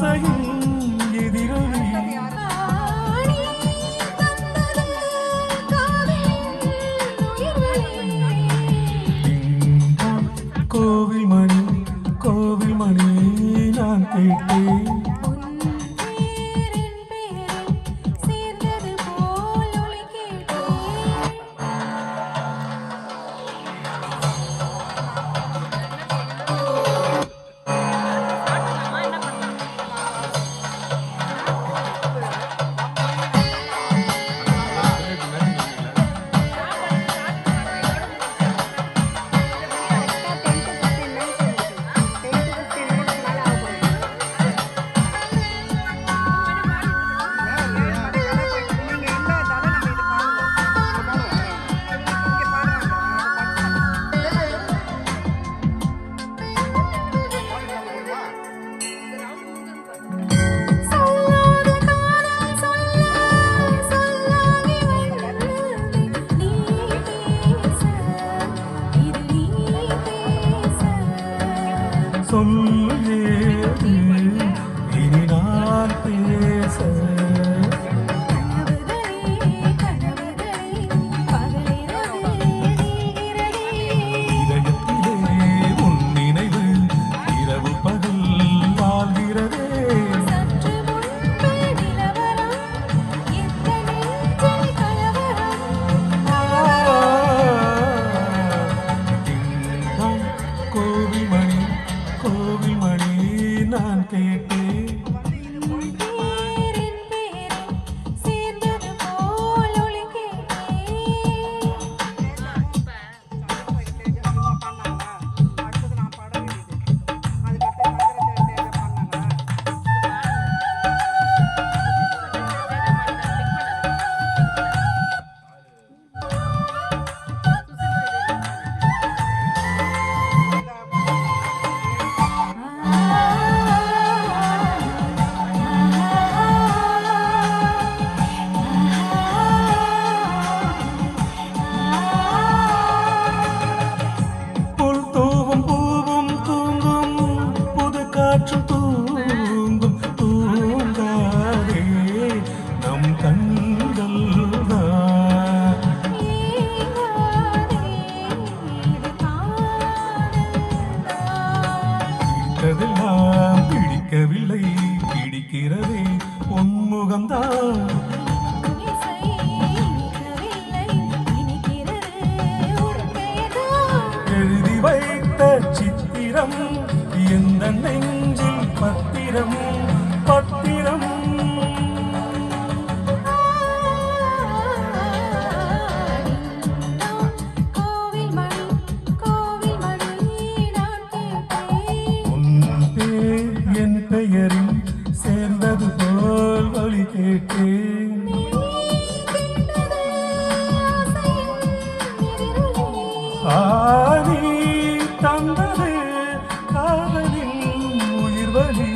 ஆசையின் எதிரொலி கோவில் மணி கோவில் மணி நான் கேட்டேன் சொல்லே இனி நான் பேச இதயத்திலே உன் நினைவு இரவு பகல் வாழ்கிறதே கோவில் மணி கோவில் மணி நான் கேட்டேன் தூங்கும் தூங்காதே நம் கண்கள் பிடித்ததெல்லாம் பிடிக்கவில்லை பிடிக்கிறதே உன்முகம்தான் எழுதி வைத்த சித்திரம் எந்த நெஞ்சில் பத்திரம் பத்திரம் உன் பேர் என் பெயரில் சேர்ந்தது போல் வழி கேட்டேன் ஆதி தந்தது காதலின் உயிர் வழி